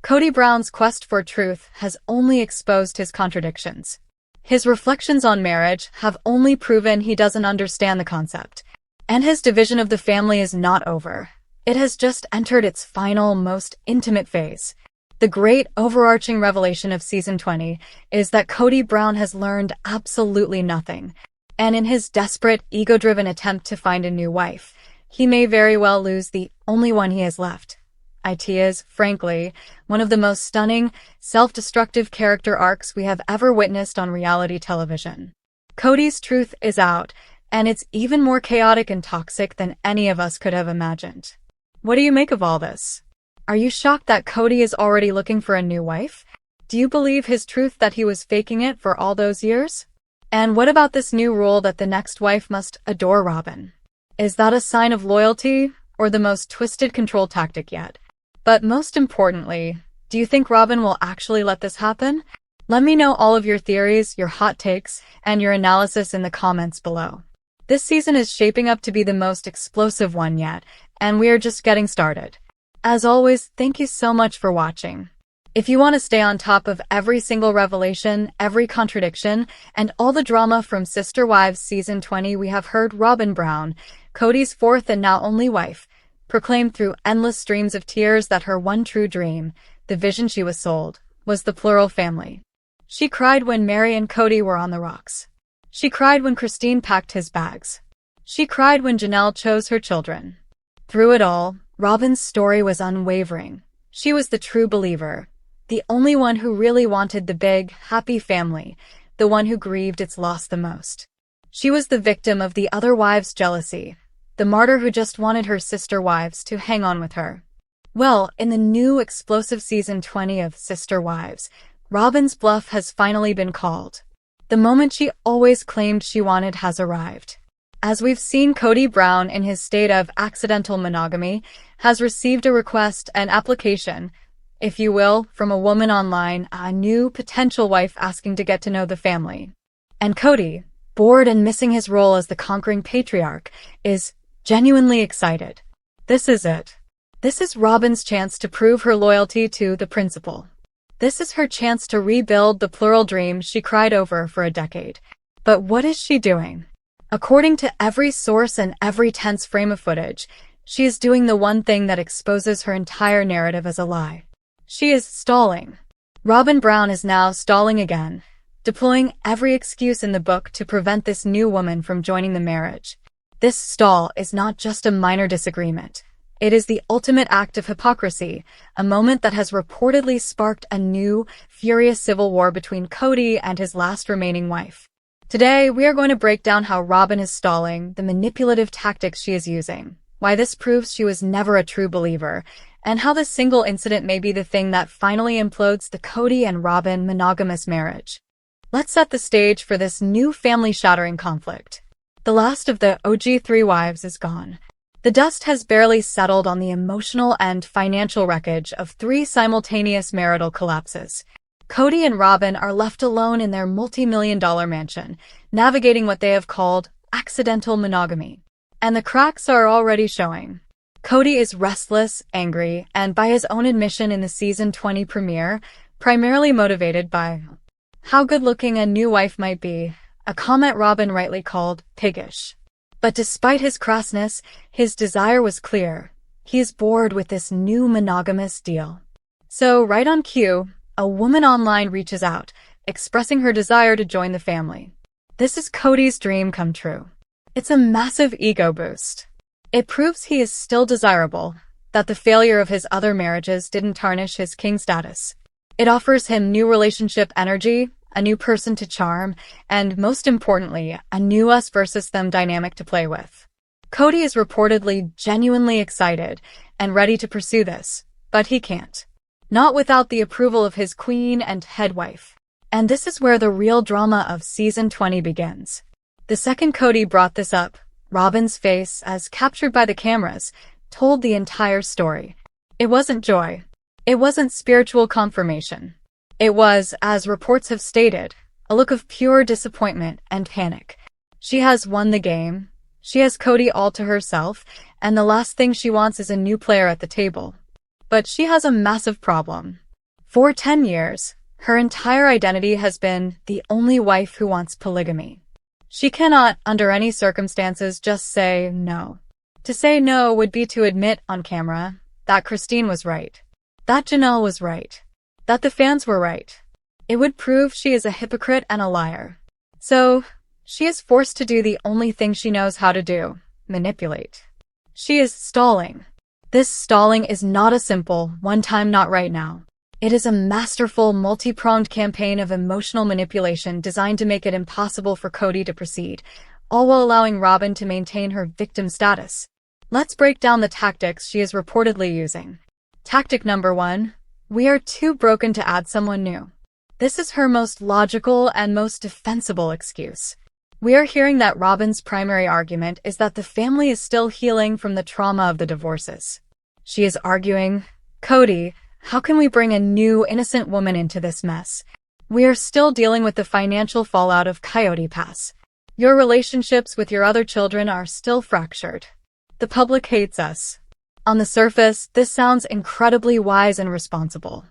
Kody Brown's quest for truth has only exposed his contradictions. His reflections on marriage have only proven he doesn't understand the concept. And his division of the family is not over. It has just entered its final, most intimate phase. The great overarching revelation of season 20 is that Kody Brown has learned absolutely nothing. And in his desperate, ego-driven attempt to find a new wife, he may very well lose the only one he has left. It is, frankly, one of the most stunning, self-destructive character arcs we have ever witnessed on reality television. Kody's truth is out, and it's even more chaotic and toxic than any of us could have imagined. What do you make of all this? Are you shocked that Kody is already looking for a new wife? Do you believe his truth that he was faking it for all those years? And what about this new rule that the next wife must adore Robyn? Is that a sign of loyalty, or the most twisted control tactic yet? But most importantly, do you think Robyn will actually let this happen? Let me know all of your theories, your hot takes, and your analysis in the comments below. This season is shaping up to be the most explosive one yet, and we are just getting started. As always, thank you so much for watching. If you want to stay on top of every single revelation, every contradiction, and all the drama from Sister Wives Season 20, we have heard Robyn Brown, Kody's fourth and now only wife, proclaim through endless streams of tears that her one true dream, the vision she was sold, was the plural family. She cried when Mary and Kody were on the rocks. She cried when Christine packed his bags. She cried when Janelle chose her children. Through it all, Robyn's story was unwavering. She was the true believer, the only one who really wanted the big, happy family, the one who grieved its loss the most. She was the victim of the other wives' jealousy, the martyr who just wanted her sister wives to hang on with her. Well, in the new explosive season 20 of Sister Wives, Robyn's bluff has finally been called. The moment she always claimed she wanted has arrived. As we've seen, Kody Brown, in his state of accidental monogamy, has received a request, an application, if you will, from a woman online, a new potential wife asking to get to know the family. And Kody, bored and missing his role as the conquering patriarch, is genuinely excited. This is it. This is Robyn's chance to prove her loyalty to the principal. This is her chance to rebuild the plural dream she cried over for a decade. But what is she doing? According to every source and every tense frame of footage, she is doing the one thing that exposes her entire narrative as a lie. She is stalling. Robyn Brown is now stalling again, deploying every excuse in the book to prevent this new woman from joining the marriage. This stall is not just a minor disagreement. It is the ultimate act of hypocrisy, a moment that has reportedly sparked a new, furious civil war between Kody and his last remaining wife. Today, we are going to break down how Robyn is stalling, the manipulative tactics she is using, why this proves she was never a true believer, and how this single incident may be the thing that finally implodes the Kody and Robyn monogamous marriage. Let's set the stage for this new family-shattering conflict. The last of the OG 3 wives is gone. The dust has barely settled on the emotional and financial wreckage of 3 simultaneous marital collapses. Kody and Robyn are left alone in their multi-million-dollar mansion, navigating what they have called accidental monogamy. And the cracks are already showing. Kody is restless, angry, and by his own admission in the season 20 premiere, primarily motivated by how good-looking a new wife might be, a comment Robyn rightly called piggish. But despite his crassness, his desire was clear. He is bored with this new monogamous deal. So, right on cue, a woman online reaches out, expressing her desire to join the family. This is Kody's dream come true. It's a massive ego boost. It proves he is still desirable, that the failure of his other marriages didn't tarnish his king status. It offers him new relationship energy, a new person to charm, and most importantly, a new us versus them dynamic to play with. Kody is reportedly genuinely excited and ready to pursue this, but he can't. Not without the approval of his queen and head wife. And this is where the real drama of season 20 begins. The second Kody brought this up, Robyn's face, as captured by the cameras, told the entire story. It wasn't joy. It wasn't spiritual confirmation. It was, as reports have stated, a look of pure disappointment and panic. She has won the game. She has Kody all to herself, and the last thing she wants is a new player at the table. But she has a massive problem. For 10 years, her entire identity has been the only wife who wants polygamy. She cannot, under any circumstances, just say no. To say no would be to admit on camera that Christine was right, that Janelle was right, that the fans were right. It would prove she is a hypocrite and a liar. So, she is forced to do the only thing she knows how to do, manipulate. She is stalling. This stalling is not a simple, one-time not right now. It is a masterful, multi-pronged campaign of emotional manipulation designed to make it impossible for Kody to proceed, all while allowing Robyn to maintain her victim status. Let's break down the tactics she is reportedly using. Tactic number 1. We are too broken to add someone new. This is her most logical and most defensible excuse. We are hearing that Robyn's primary argument is that the family is still healing from the trauma of the divorces. She is arguing, Kody, how can we bring a new, innocent woman into this mess? We are still dealing with the financial fallout of Coyote Pass. Your relationships with your other children are still fractured. The public hates us. On the surface, this sounds incredibly wise and responsible.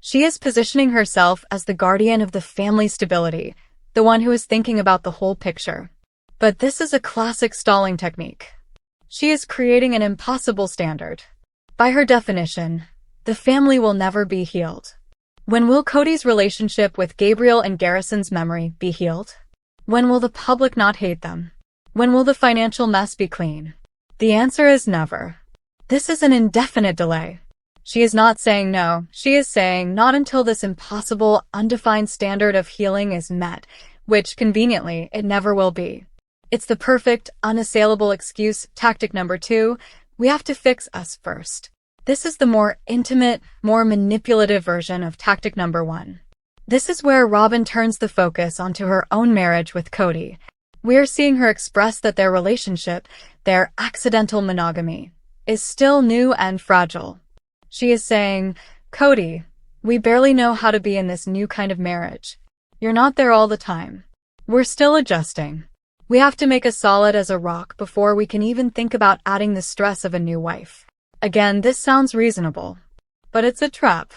She is positioning herself as the guardian of the family stability, the one who is thinking about the whole picture. But this is a classic stalling technique. She is creating an impossible standard. By her definition, the family will never be healed. When will Kody's relationship with Gabriel and Garrison's memory be healed? When will the public not hate them? When will the financial mess be clean? The answer is never. This is an indefinite delay. She is not saying no, she is saying not until this impossible, undefined standard of healing is met, which, conveniently, it never will be. It's the perfect, unassailable excuse. Tactic number 2, we have to fix us first. This is the more intimate, more manipulative version of tactic number 1. This is where Robyn turns the focus onto her own marriage with Kody. We are seeing her express that their relationship, their accidental monogamy, is still new and fragile. She is saying, Kody, we barely know how to be in this new kind of marriage. You're not there all the time. We're still adjusting. We have to make us solid as a rock before we can even think about adding the stress of a new wife. Again, this sounds reasonable, but it's a trap.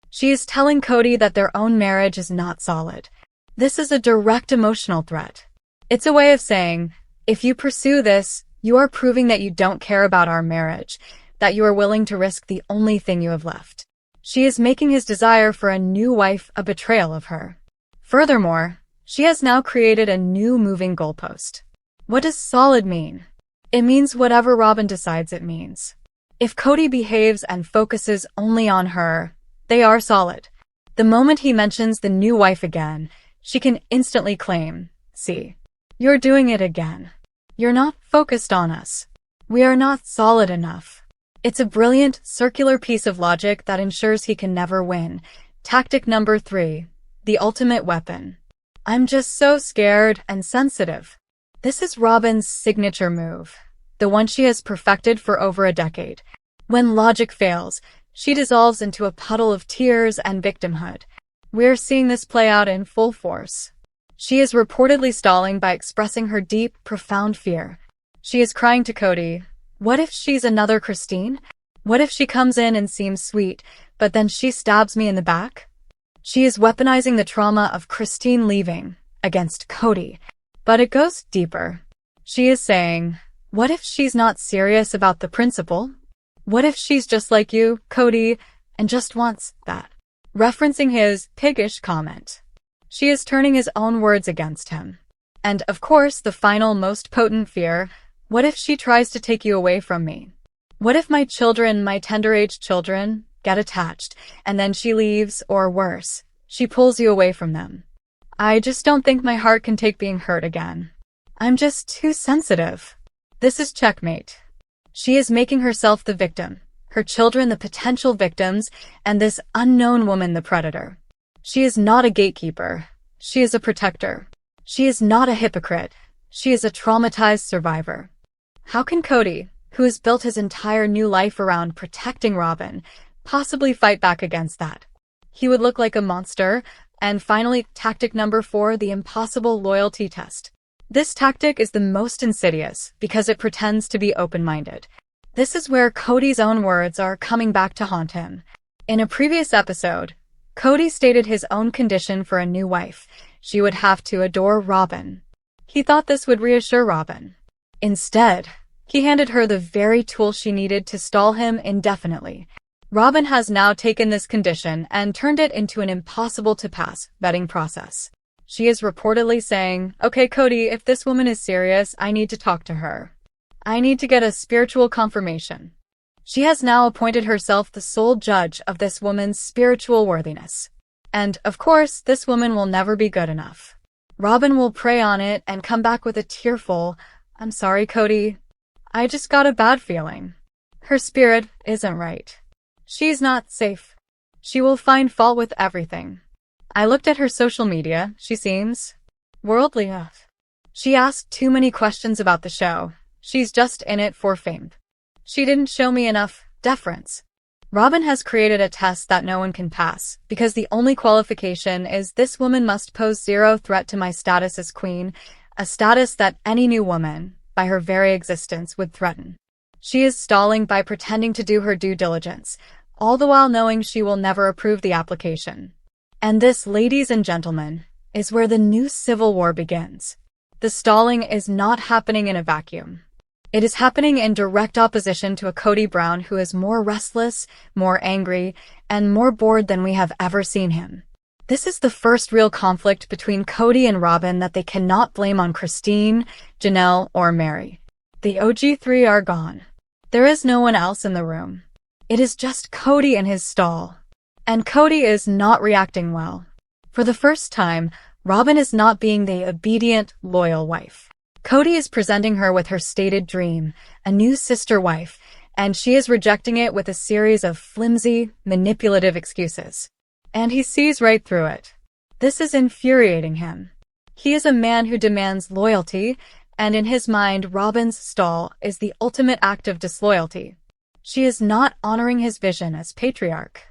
She is telling Kody that their own marriage is not solid. This is a direct emotional threat. It's a way of saying, if you pursue this, you are proving that you don't care about our marriage, that you are willing to risk the only thing you have left. She is making his desire for a new wife a betrayal of her. Furthermore, she has now created a new moving goalpost. What does solid mean? It means whatever Robyn decides it means. If Kody behaves and focuses only on her, they are solid. The moment he mentions the new wife again, she can instantly claim, see, you're doing it again. You're not focused on us. We are not solid enough. It's a brilliant, circular piece of logic that ensures he can never win. Tactic number 3, the ultimate weapon. I'm just so scared and sensitive. This is Robyn's signature move, the one she has perfected for over a decade. When logic fails, she dissolves into a puddle of tears and victimhood. We're seeing this play out in full force. She is reportedly stalling by expressing her deep, profound fear. She is crying to Kody, what if she's another Christine? What if she comes in and seems sweet, but then she stabs me in the back? She is weaponizing the trauma of Christine leaving against Kody. But it goes deeper. She is saying, what if she's not serious about the principle? What if she's just like you, Kody, and just wants that? Referencing his piggish comment. She is turning his own words against him. And, of course, the final, most potent fear, what if she tries to take you away from me? What if my children, my tender-aged children, get attached, and then she leaves, or worse, she pulls you away from them? I just don't think my heart can take being hurt again. I'm just too sensitive. This is checkmate. She is making herself the victim, her children the potential victims, and this unknown woman the predator. She is not a gatekeeper. She is a protector. She is not a hypocrite. She is a traumatized survivor. How can Kody, who has built his entire new life around protecting Robyn, possibly fight back against that? He would look like a monster. And finally, tactic number 4, the impossible loyalty test. This tactic is the most insidious because it pretends to be open-minded. This is where Kody's own words are coming back to haunt him. In a previous episode, Kody stated his own condition for a new wife. She would have to adore Robyn. He thought this would reassure Robyn. Instead, he handed her the very tool she needed to stall him indefinitely. Robyn has now taken this condition and turned it into an impossible-to-pass vetting process. She is reportedly saying, okay, Kody, if this woman is serious, I need to talk to her. I need to get a spiritual confirmation. She has now appointed herself the sole judge of this woman's spiritual worthiness. And, of course, this woman will never be good enough. Robyn will prey on it and come back with a tearful, I'm sorry, Kody. I just got a bad feeling. Her spirit isn't right. She's not safe. She will find fault with everything. I looked at her social media. She seems worldly enough. She asked too many questions about the show. She's just in it for fame. She didn't show me enough deference. Robyn has created a test that no one can pass, because the only qualification is this woman must pose zero threat to my status as queen, a status that any new woman, by her very existence, would threaten. She is stalling by pretending to do her due diligence, all the while knowing she will never approve the application. And this, ladies and gentlemen, is where the new civil war begins. The stalling is not happening in a vacuum. It is happening in direct opposition to a Kody Brown who is more restless, more angry, and more bored than we have ever seen him. This is the first real conflict between Kody and Robyn that they cannot blame on Christine, Janelle, or Mary. The OG3 are gone. There is no one else in the room. It is just Kody in his stall. And Kody is not reacting well. For the first time, Robyn is not being the obedient, loyal wife. Kody is presenting her with her stated dream, a new sister wife, and she is rejecting it with a series of flimsy, manipulative excuses. And he sees right through it. This is infuriating him. He is a man who demands loyalty, and in his mind, Robyn's stall is the ultimate act of disloyalty. She is not honoring his vision as patriarch.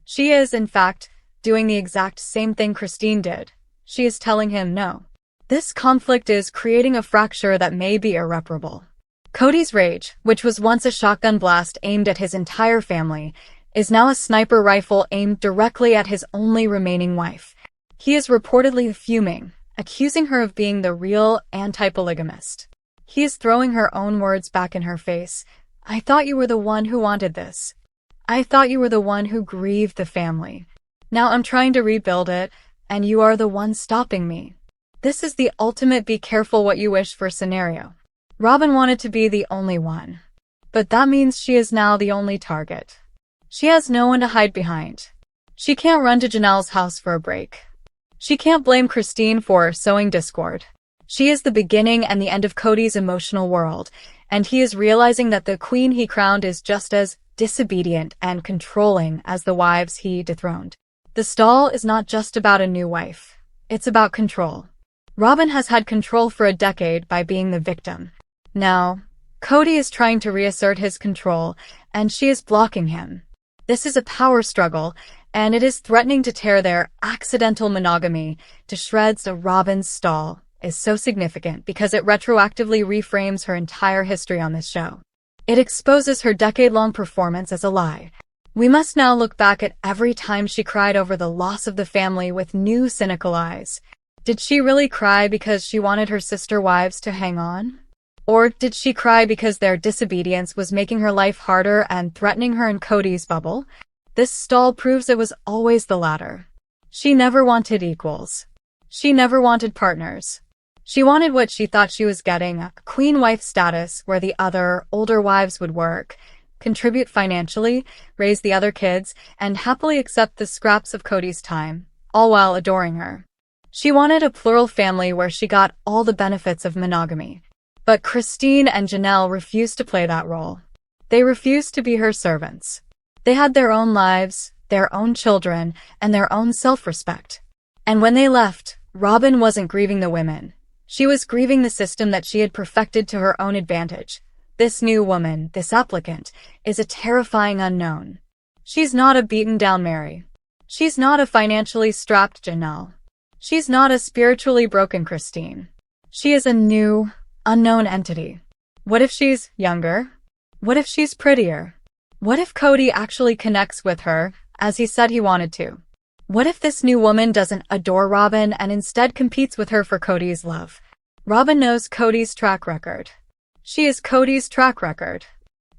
She is, in fact, doing the exact same thing Christine did. She is telling him no. This conflict is creating a fracture that may be irreparable. Kody's rage, which was once a shotgun blast aimed at his entire family, is now a sniper rifle aimed directly at his only remaining wife. He is reportedly fuming, accusing her of being the real anti-polygamist. He is throwing her own words back in her face. I thought you were the one who wanted this. I thought you were the one who grieved the family. Now I'm trying to rebuild it, and you are the one stopping me. This is the ultimate be careful what you wish for scenario. Robyn wanted to be the only one. But that means she is now the only target. She has no one to hide behind. She can't run to Janelle's house for a break. She can't blame Christine for sowing discord. She is the beginning and the end of Kody's emotional world, and he is realizing that the queen he crowned is just as disobedient and controlling as the wives he dethroned. The stall is not just about a new wife. It's about control. Robyn has had control for a decade by being the victim. Now, Kody is trying to reassert his control, and she is blocking him. This is a power struggle, and it is threatening to tear their accidental monogamy to shreds. Robyn's stall is so significant because it retroactively reframes her entire history on this show. It exposes her decade-long performance as a lie. We must now look back at every time she cried over the loss of the family with new cynical eyes. Did she really cry because she wanted her sister wives to hang on? Or did she cry because their disobedience was making her life harder and threatening her in Kody's bubble? This stall proves it was always the latter. She never wanted equals. She never wanted partners. She wanted what she thought she was getting, a queen wife status where the other, older wives would work, contribute financially, raise the other kids, and happily accept the scraps of Kody's time, all while adoring her. She wanted a plural family where she got all the benefits of monogamy. But Christine and Janelle refused to play that role. They refused to be her servants. They had their own lives, their own children, and their own self-respect. And when they left, Robyn wasn't grieving the women. She was grieving the system that she had perfected to her own advantage. This new woman, this applicant, is a terrifying unknown. She's not a beaten-down Mary. She's not a financially strapped Janelle. She's not a spiritually broken Christine. She is a new, unknown entity. What if she's younger? What if she's prettier? What if Kody actually connects with her, as he said he wanted to? What if this new woman doesn't adore Robyn and instead competes with her for Kody's love? Robyn knows Kody's track record. She is Kody's track record.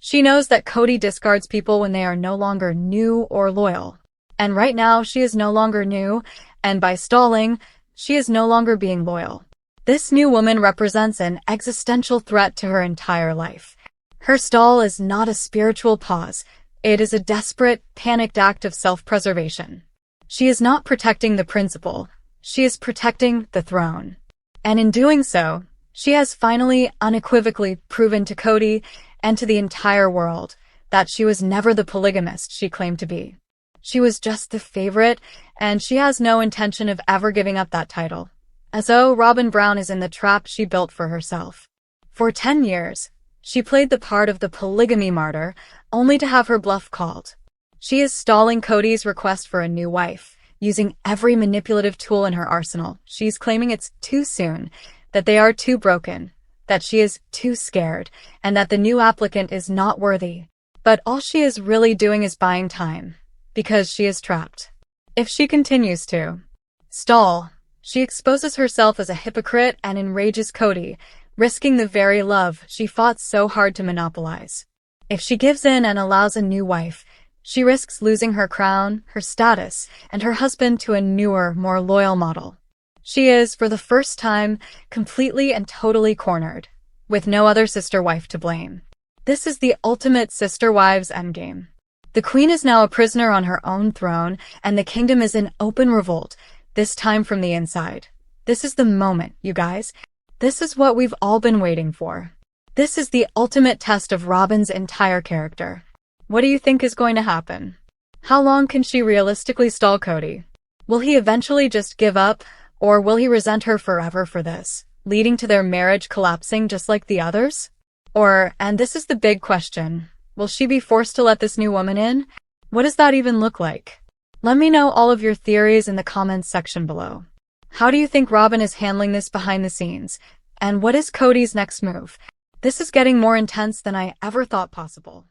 She knows that Kody discards people when they are no longer new or loyal. And right now, she is no longer new, and by stalling, she is no longer being loyal. This new woman represents an existential threat to her entire life. Her stall is not a spiritual pause. It is a desperate, panicked act of self-preservation. She is not protecting the principle. She is protecting the throne. And in doing so, she has finally unequivocally proven to Kody and to the entire world that she was never the polygamist she claimed to be. She was just the favorite, and she has no intention of ever giving up that title. As though robynbrown is in the trap she built for herself. For 10 years, she played the part of the polygamy martyr, only to have her bluff called. She is stalling Kody's request for a new wife, using every manipulative tool in her arsenal. She's claiming it's too soon, that they are too broken, that she is too scared, and that the new applicant is not worthy. But all she is really doing is buying time, because she is trapped. If she continues to stall, she exposes herself as a hypocrite and enrages Kody, risking the very love she fought so hard to monopolize. If she gives in and allows a new wife, she risks losing her crown, her status, and her husband to a newer, more loyal model. She is, for the first time, completely and totally cornered, with no other sister wife to blame. This is the ultimate sister wives endgame. The queen is now a prisoner on her own throne, and the kingdom is in open revolt, this time from the inside. This is the moment, you guys. This is what we've all been waiting for. This is the ultimate test of Robyn's entire character. What do you think is going to happen? How long can she realistically stall Kody? Will he eventually just give up, or will he resent her forever for this, leading to their marriage collapsing just like the others? Or, and this is the big question, will she be forced to let this new woman in? What does that even look like? Let me know all of your theories in the comments section below. How do you think Robyn is handling this behind the scenes? And what is Kody's next move? This is getting more intense than I ever thought possible.